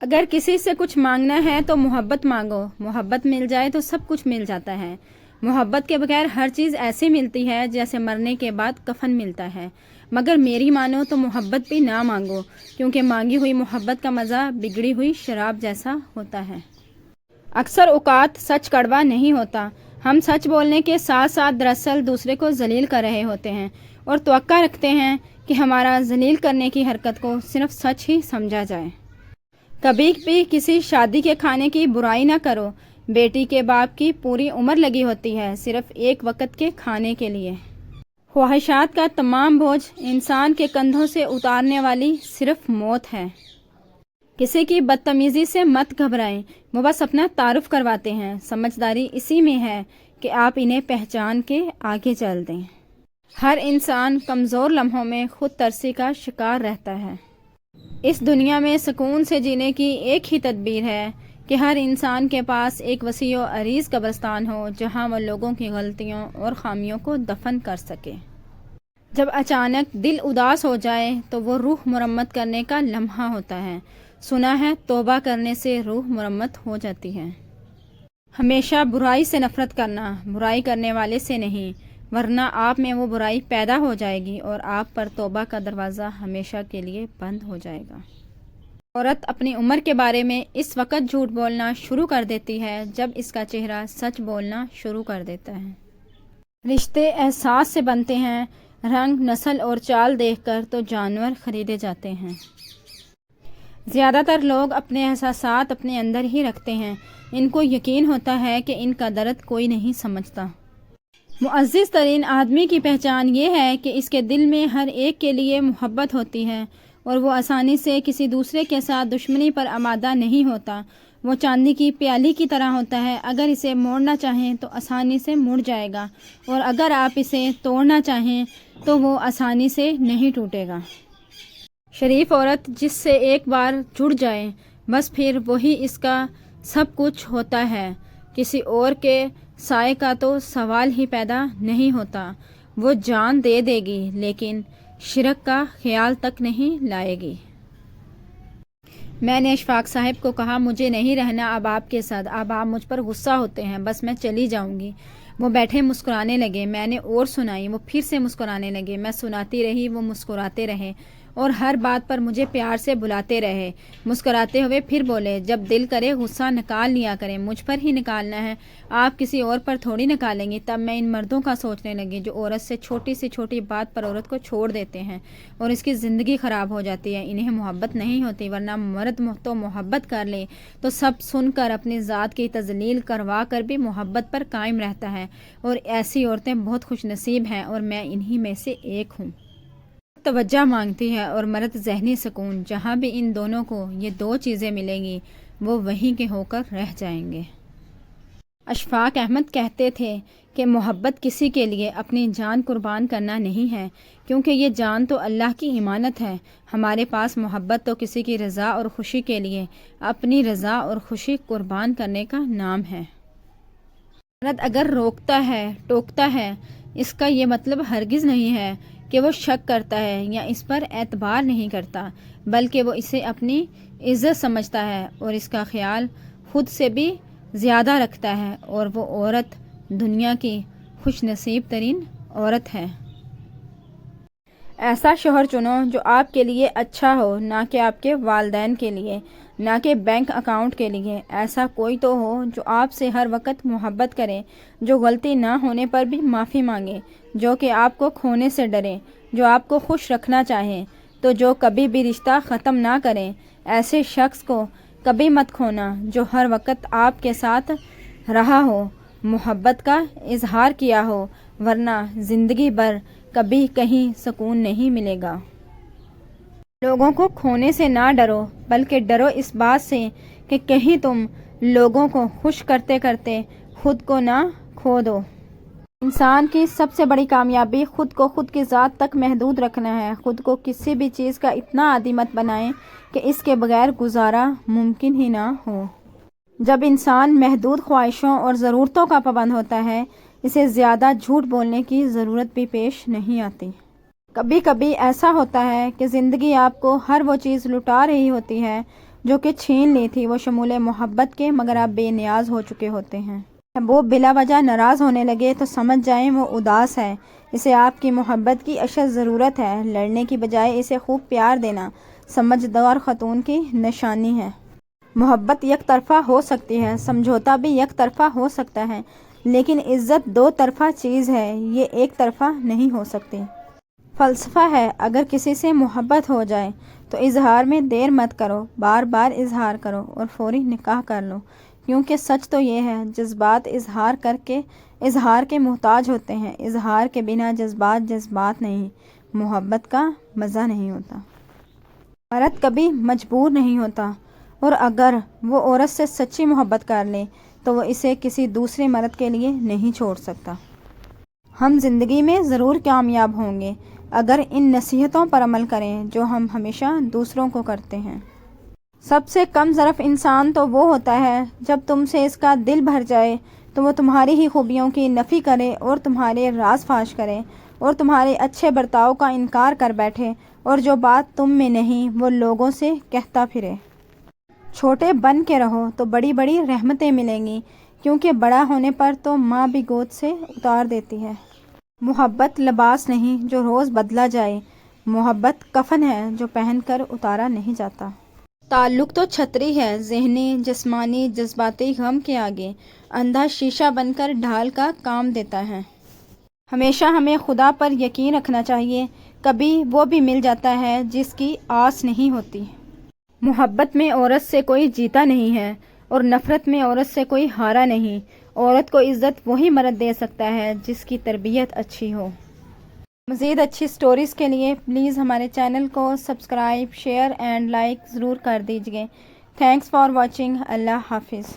اگر کسی سے کچھ مانگنا ہے تو محبت مانگو، محبت مل جائے تو سب کچھ مل جاتا ہے۔ محبت کے بغیر ہر چیز ایسی ملتی ہے جیسے مرنے کے بعد کفن ملتا ہے، مگر میری مانو تو محبت بھی نہ مانگو، کیونکہ مانگی ہوئی محبت کا مزہ بگڑی ہوئی شراب جیسا ہوتا ہے۔ اکثر اوقات سچ کڑوا نہیں ہوتا، ہم سچ بولنے کے ساتھ ساتھ دراصل دوسرے کو ذلیل کر رہے ہوتے ہیں اور توقع رکھتے ہیں کہ ہمارا ذلیل کرنے کی حرکت کو صرف سچ ہی سمجھا جائے۔ کبھی بھی کسی شادی کے کھانے کی برائی نہ کرو، بیٹی کے باپ کی پوری عمر لگی ہوتی ہے صرف ایک وقت کے کھانے کے لیے۔ خواہشات کا تمام بوجھ انسان کے کندھوں سے اتارنے والی صرف موت ہے۔ کسی کی بدتمیزی سے مت گھبرائیں، وہ بس اپنا تعارف کرواتے ہیں، سمجھداری اسی میں ہے کہ آپ انہیں پہچان کے آگے چل دیں۔ ہر انسان کمزور لمحوں میں خود ترسی کا شکار رہتا ہے۔ اس دنیا میں سکون سے جینے کی ایک ہی تدبیر ہے کہ ہر انسان کے پاس ایک وسیع و عریض قبرستان ہو جہاں وہ لوگوں کی غلطیوں اور خامیوں کو دفن کر سکے۔ جب اچانک دل اداس ہو جائے تو وہ روح مرمت کرنے کا لمحہ ہوتا ہے۔ سنا ہے توبہ کرنے سے روح مرمت ہو جاتی ہے۔ ہمیشہ برائی سے نفرت کرنا، برائی کرنے والے سے نہیں، ورنہ آپ میں وہ برائی پیدا ہو جائے گی اور آپ پر توبہ کا دروازہ ہمیشہ کے لیے بند ہو جائے گا۔ عورت اپنی عمر کے بارے میں اس وقت جھوٹ بولنا شروع کر دیتی ہے جب اس کا چہرہ سچ بولنا شروع کر دیتا ہے۔ رشتے احساس سے بنتے ہیں، رنگ، نسل اور چال دیکھ کر تو جانور خریدے جاتے ہیں۔ زیادہ تر لوگ اپنے احساسات اپنے اندر ہی رکھتے ہیں، ان کو یقین ہوتا ہے کہ ان کا درد کوئی نہیں سمجھتا۔ معزز ترین آدمی کی پہچان یہ ہے کہ اس کے دل میں ہر ایک کے لیے محبت ہوتی ہے اور وہ آسانی سے کسی دوسرے کے ساتھ دشمنی پر آمادہ نہیں ہوتا۔ وہ چاندی کی پیالی کی طرح ہوتا ہے، اگر اسے موڑنا چاہیں تو آسانی سے مڑ جائے گا اور اگر آپ اسے توڑنا چاہیں تو وہ آسانی سے نہیں ٹوٹے گا۔ شریف عورت جس سے ایک بار جڑ جائے بس پھر وہی اس کا سب کچھ ہوتا ہے، کسی اور کے سائے کا تو سوال ہی پیدا نہیں ہوتا۔ وہ جان دے دے گی لیکن شرک کا خیال تک نہیں لائے گی۔ میں نے اشفاق صاحب کو کہا مجھے نہیں رہنا اب آپ کے ساتھ، اب آپ مجھ پر غصہ ہوتے ہیں، بس میں چلی جاؤں گی۔ وہ بیٹھے مسکرانے لگے، میں نے اور سنائی، وہ پھر سے مسکرانے لگے، میں سناتی رہی، وہ مسکراتے رہے اور ہر بات پر مجھے پیار سے بلاتے رہے۔ مسکراتے ہوئے پھر بولے، جب دل کرے غصہ نکال لیا کریں، مجھ پر ہی نکالنا ہے، آپ کسی اور پر تھوڑی نکالیں گی۔ تب میں ان مردوں کا سوچنے لگی جو عورت سے چھوٹی سی چھوٹی بات پر عورت کو چھوڑ دیتے ہیں اور اس کی زندگی خراب ہو جاتی ہے۔ انہیں محبت نہیں ہوتی، ورنہ مرد تو محبت کر لے تو سب سن کر اپنی ذات کی تذلیل کروا کر بھی محبت پر قائم رہتا ہے، اور ایسی عورتیں بہت خوش نصیب ہیں اور میں انہی میں سے ایک ہوں۔ توجہ مانگتی ہے اور مرد ذہنی سکون۔ جہاں بھی ان دونوں کو یہ دو چیزیں ملیں گی وہ وہیں کے ہو کر رہ جائیں گے۔ اشفاق احمد کہتے تھے کہ محبت کسی کے لیے اپنی جان قربان کرنا نہیں ہے، کیونکہ یہ جان تو اللہ کی امانت ہے۔ ہمارے پاس محبت تو کسی کی رضا اور خوشی کے لیے اپنی رضا اور خوشی قربان کرنے کا نام ہے۔ مرد اگر روکتا ہے، ٹوکتا ہے، اس کا یہ مطلب ہرگز نہیں ہے کہ وہ شک کرتا ہے یا اس پر اعتبار نہیں کرتا، بلکہ وہ اسے اپنی عزت سمجھتا ہے اور اس کا خیال خود سے بھی زیادہ رکھتا ہے، اور وہ عورت دنیا کی خوش نصیب ترین عورت ہے۔ ایسا شوہر چنو جو آپ کے لیے اچھا ہو، نہ کہ آپ کے والدین کے لیے، نہ کہ بینک اکاؤنٹ کے لیے۔ ایسا کوئی تو ہو جو آپ سے ہر وقت محبت کرے، جو غلطی نہ ہونے پر بھی معافی مانگے، جو کہ آپ کو کھونے سے ڈرے، جو آپ کو خوش رکھنا چاہے، تو جو کبھی بھی رشتہ ختم نہ کرے۔ ایسے شخص کو کبھی مت کھونا جو ہر وقت آپ کے ساتھ رہا ہو، محبت کا اظہار کیا ہو، ورنہ زندگی بھر کبھی کہیں سکون نہیں ملے گا۔ لوگوں کو کھونے سے نہ ڈرو، بلکہ ڈرو اس بات سے کہ کہیں تم لوگوں کو خوش کرتے کرتے خود کو نہ کھو دو۔ انسان کی سب سے بڑی کامیابی خود کو خود کی ذات تک محدود رکھنا ہے۔ خود کو کسی بھی چیز کا اتنا عادی مت بنائیں کہ اس کے بغیر گزارا ممکن ہی نہ ہو۔ جب انسان محدود خواہشوں اور ضرورتوں کا پابند ہوتا ہے، اسے زیادہ جھوٹ بولنے کی ضرورت بھی پیش نہیں آتی۔ کبھی کبھی ایسا ہوتا ہے کہ زندگی آپ کو ہر وہ چیز لٹا رہی ہوتی ہے جو کہ چھین لی تھی وہ شمول محبت کے، مگر آپ بے نیاز ہو چکے ہوتے ہیں۔ وہ بلا وجہ ناراض ہونے لگے تو سمجھ جائیں وہ اداس ہے، اسے آپ کی محبت کی اشد ضرورت ہے۔ لڑنے کی بجائے اسے خوب پیار دینا سمجھدار خاتون کی نشانی ہے۔ محبت یک طرفہ ہو سکتی ہے، سمجھوتا بھی یک طرفہ ہو سکتا ہے، لیکن عزت دو طرفہ چیز ہے، یہ ایک طرفہ نہیں ہو سکتی۔ فلسفہ ہے، اگر کسی سے محبت ہو جائے تو اظہار میں دیر مت کرو، بار بار اظہار کرو اور فوری نکاح کر لو، کیونکہ سچ تو یہ ہے جذبات اظہار کے محتاج ہوتے ہیں، اظہار کے بنا جذبات جذبات نہیں، محبت کا مزہ نہیں ہوتا۔ مرد کبھی مجبور نہیں ہوتا، اور اگر وہ عورت سے سچی محبت کر لے تو وہ اسے کسی دوسرے مرد کے لیے نہیں چھوڑ سکتا۔ ہم زندگی میں ضرور کامیاب ہوں گے اگر ان نصیحتوں پر عمل کریں جو ہم ہمیشہ دوسروں کو کرتے ہیں۔ سب سے کم ظرف انسان تو وہ ہوتا ہے جب تم سے اس کا دل بھر جائے تو وہ تمہاری ہی خوبیوں کی نفی کرے اور تمہارے راز فاش کرے اور تمہارے اچھے برتاؤ کا انکار کر بیٹھے، اور جو بات تم میں نہیں وہ لوگوں سے کہتا پھرے۔ چھوٹے بن کے رہو تو بڑی بڑی رحمتیں ملیں گی، کیونکہ بڑا ہونے پر تو ماں بھی گود سے اتار دیتی ہے۔ محبت لباس نہیں جو روز بدلا جائے، محبت کفن ہے جو پہن کر اتارا نہیں جاتا۔ تعلق تو چھتری ہے، ذہنی، جسمانی، جذباتی غم کے آگے اندھا شیشہ بن کر ڈھال کا کام دیتا ہے۔ ہمیشہ ہمیں خدا پر یقین رکھنا چاہیے، کبھی وہ بھی مل جاتا ہے جس کی آس نہیں ہوتی۔ محبت میں عورت سے کوئی جیتا نہیں ہے اور نفرت میں عورت سے کوئی ہارا نہیں۔ عورت کو عزت وہی مرد دے سکتا ہے جس کی تربیت اچھی ہو۔ مزید اچھی سٹوریز کے لیے پلیز ہمارے چینل کو سبسکرائب، شیئر اینڈ لائک ضرور کر دیجیے۔ Thanks for watching. اللہ حافظ۔